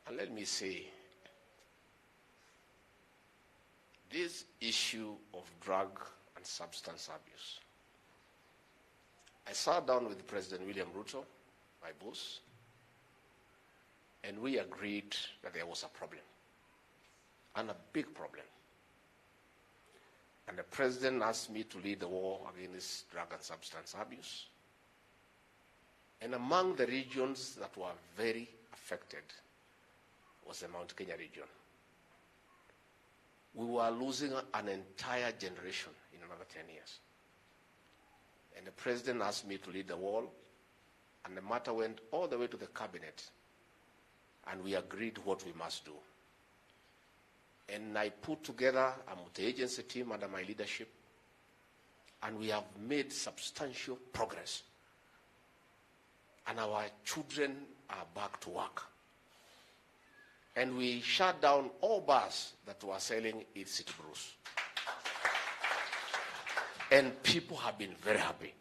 And let me say, this issue of drug and substance abuse, I sat down with President William Ruto, my boss, and we agreed that there was a problem, and a big problem. And the president asked me to lead the war against drug and substance abuse. And among the regions that were very affected was the Mount Kenya region. We were losing an entire generation in another 10 years. And the president asked me to lead the war, and the matter went all the way to the cabinet, and we agreed what we must do. And I put together a multi-agency team under my leadership, and we have made substantial progress. And our children are back to work. And we shut down all bars that were selling illicit brews. And people have been very happy.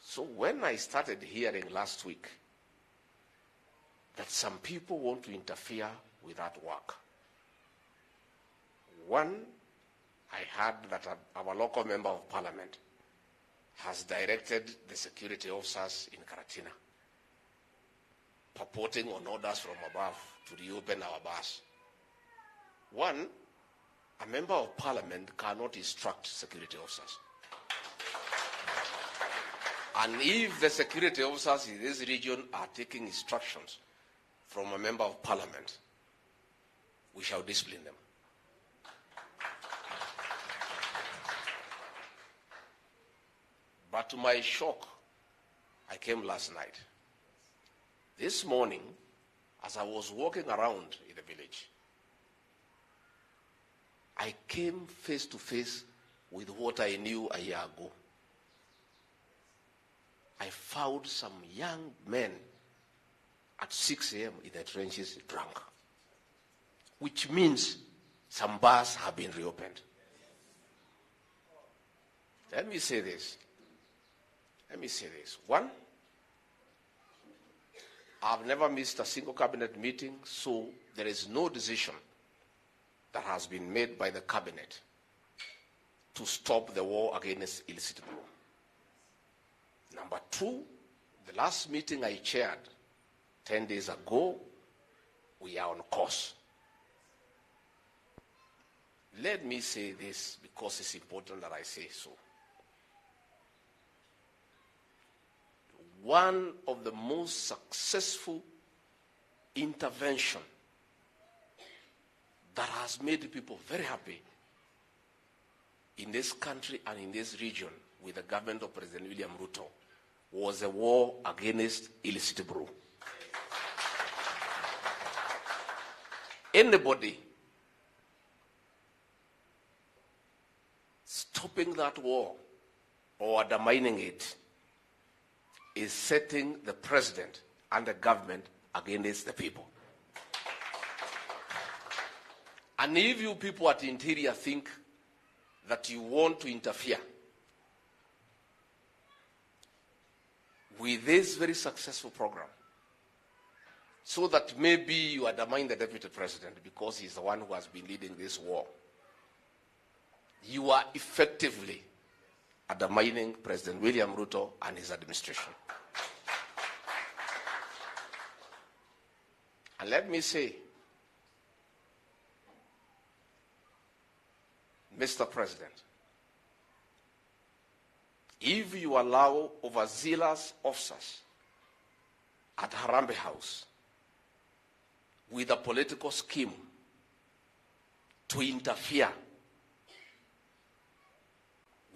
So when I started hearing last week that some people want to interfere with that work, one, I heard that our local member of parliament has directed the security officers in Karatina, purporting on orders from above to reopen our bars. One, a member of parliament cannot instruct security officers. And if the security officers in this region are taking instructions from a member of parliament, we shall discipline them. But to my shock, I came last night. This morning, as I was walking around in the village, I came face to face with what I knew a year ago. I found some young men at 6 a.m. in the trenches drunk, which means some bars have been reopened. Let me say this. One, I've never missed a single cabinet meeting, so there is no decision that has been made by the cabinet to stop the war against illicit brew. Number two, the last meeting I chaired 10 days ago, we are on course. Let me say this because it's important that I say so. One of the most successful intervention that has made people very happy in this country and in this region with the government of President William Ruto was a war against illicit brew. Anybody stopping that war or undermining it is setting the president and the government against the people. And if you people at the interior think that you want to interfere with this very successful program, so that maybe you undermine the deputy president because he's the one who has been leading this war, you are effectively undermining President William Ruto and his administration. And let me say, Mr. President, if you allow overzealous officers at Harambee House with a political scheme to interfere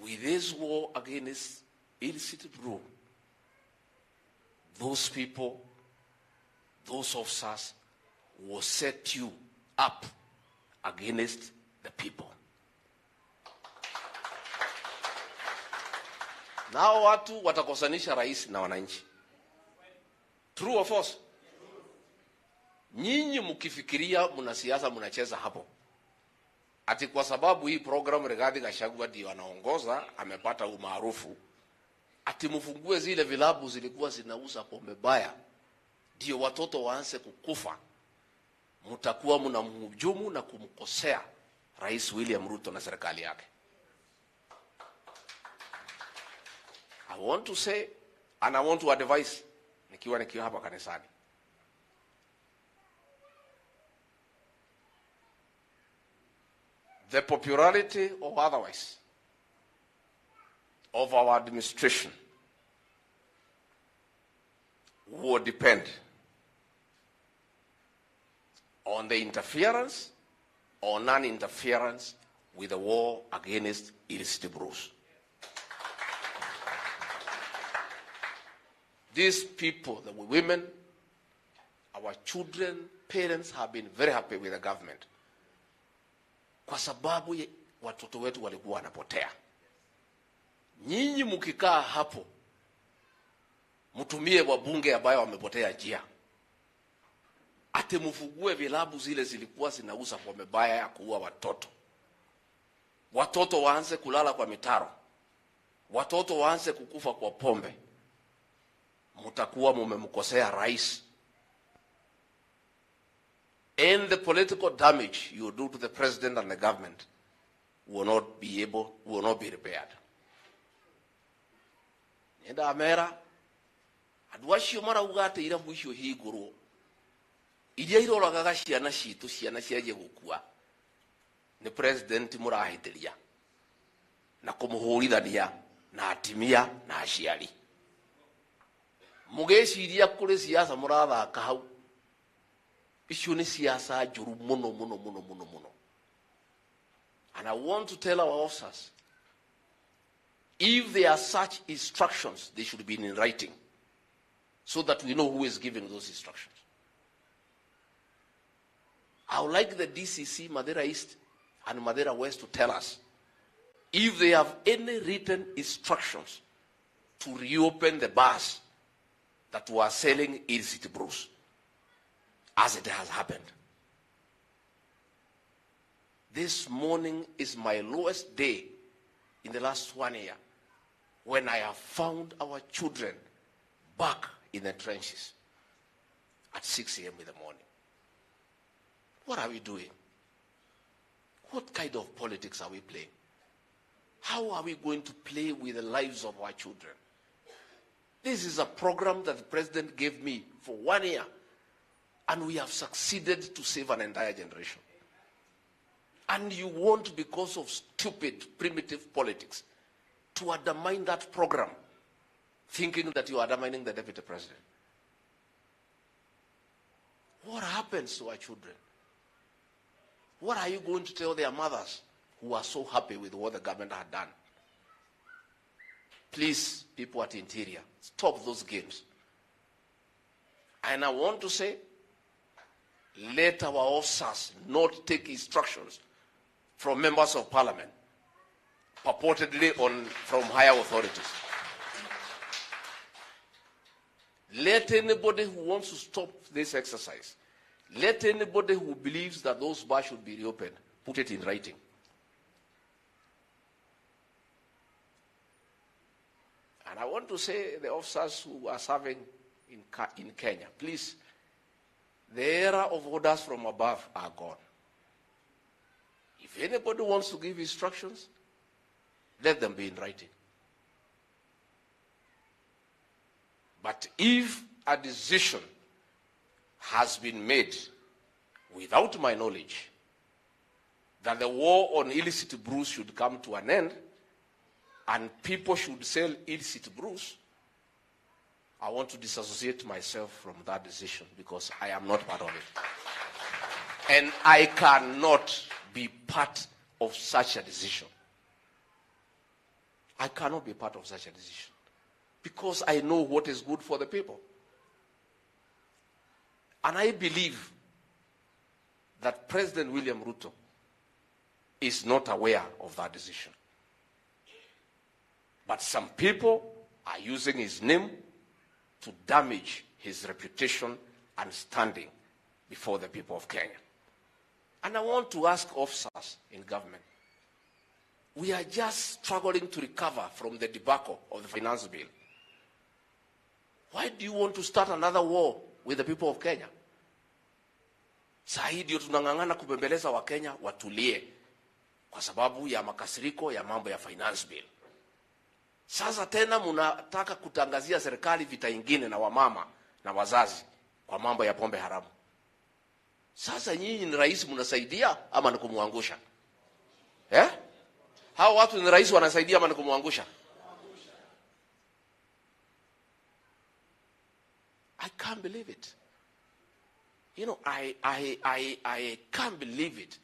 with this war against illicit brew, those people, those officers will set you up against the people. Nao watu watakosanisha rais na wananchi. True or false? Nyinyi mkifikiria mnasiasa mnacheza hapo. Ati kwa sababu hii program Rigathi Gachagua ndio anaongoza, amepata umaarufu, ati mfungue zile vilabu zilikuwa zinauza pombe baya ndio watoto waanze kukufa, mtakuwa mnamhujumu na kumkosea Rais William Ruto na serikali yake. I want to say and I want to advise nikiwa hapa kanisani. The popularity or otherwise of our administration will depend on the interference or non-interference with the war against illicit brews. These people, the women, our children, parents have been very happy with the government. Kwa sababu watoto wetu walikuwa wanapotea. Nyinyi mkikaa hapo, mtumie wabunge ambao wamepotea njia. Ate mfugue vilabu zile zilikuwa zinauza kwa mabaya ya kuua watoto. Watoto waanze kulala kwa mitaro. Watoto waanze kukufa kwa pombe. Mtakuwa mmemkosea rais. And the political damage you do to the president and the government will not be repaired. Nenda amera adwashio mara ugate ira mwisho higuru. Iria iroraga ciana citu ciana ciaje gukua. Ni president murahitiria na kumuhurithania na atimia na aciari. Mugeciria kuri siasa murathaka hau. Icio ni siasa njuru muno. And I want to tell our officers, if there are such instructions, they should be in writing, so that we know who is giving those instructions. I would like the DCC, Mathira East and Mathira West to tell us if they have any written instructions to reopen the bars that were selling illicit brews, as it has happened. This morning is my lowest day in the last 1 year when I have found our children back in the trenches at 6 a.m. in the morning. What are we doing? What kind of politics are we playing? How are we going to play with the lives of our children? This is a program that the president gave me for 1 year, and we have succeeded to save an entire generation. And you want, because of stupid, primitive politics, to undermine that program, thinking that you are undermining the deputy president. What happens to our children? What are you going to tell their mothers who are so happy with what the government had done? Please, people at Interior, stop those games. And I want to say, let our officers not take instructions from members of parliament, purportedly from higher authorities. Let anybody who wants to stop this exercise, let anybody who believes that those bars should be reopened, put it in writing. And I want to say, the officers who are serving in Kenya, please, the era of orders from above are gone. If anybody wants to give instructions, let them be in writing. But if a decision has been made without my knowledge that the war on illicit brews should come to an end and people should sell illicit brews, I want to disassociate myself from that decision because I am not part of it. And I cannot be part of such a decision. I cannot be part of such a decision because I know what is good for the people. And I believe that President William Ruto is not aware of that decision. But some people are using his name to damage his reputation and standing before the people of Kenya. And I want to ask officers in government, we are just struggling to recover from the debacle of the finance bill. Why do you want to start another war with the people of Kenya. Sahi ndio tunang'ang'ana kubembeleza wa Kenya watulie kwa sababu ya makasiriko ya mambo ya finance bill. Sasa tena mnataka kutangazia serikali vita ingine na wamama na wazazi kwa mambo ya pombe haramu. Sasa nyinyi ni rais mnasaidia ama ni kumwangusha? Hao watu ni rais wanasaidia ama ni kumwangusha? I can't believe it. You know, I can't believe it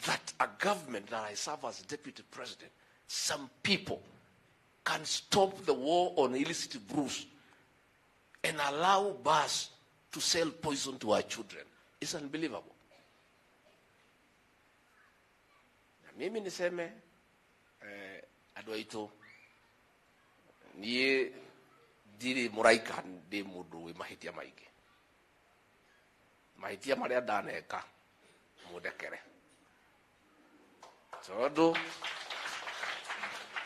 that a government that I serve as deputy president, some people can stop the war on illicit brews and allow bars to sell poison to our children. It's unbelievable. Na mimi niseme adwaito ni diri muraika ndi mundu wi mahitia maingi. Mahitia maria ndaneka mudekere. Tondu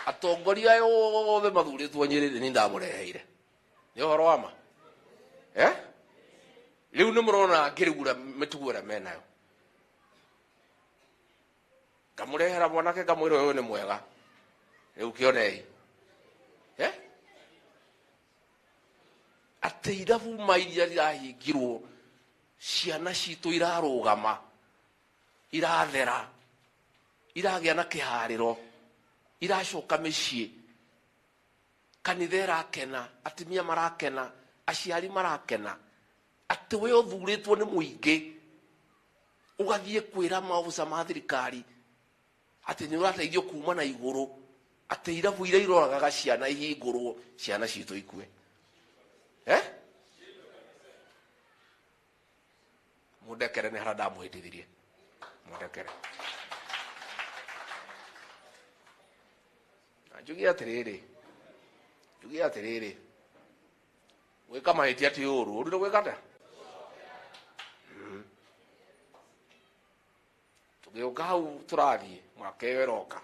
atongoria yothe mathuritwo Nyeri ni ndamureheire. Ni horo wama. Riu ni murona ngirigura mitugura menayo. Ngamurehera mwanake ngamwira uyu ni mwega. Riu kionei. Ate irabu mairia irahingirwo ciana citu irarugama irathera iragia na kihariro iracoka micii kanitha irakena atimia marakena aciari marakena ati we uthuritwo ni muingi ugathie kwira maofica ma thirikari ati ni urateithio kuma na iguru ati irabu ira iroraga ciana ihingurwo ciana citu ikue. Mudekere ni harada muhitithirie mudekere ajugia atiriri weka mahiti ati uru uri wekata tugeuka hau turathie mwaka weroka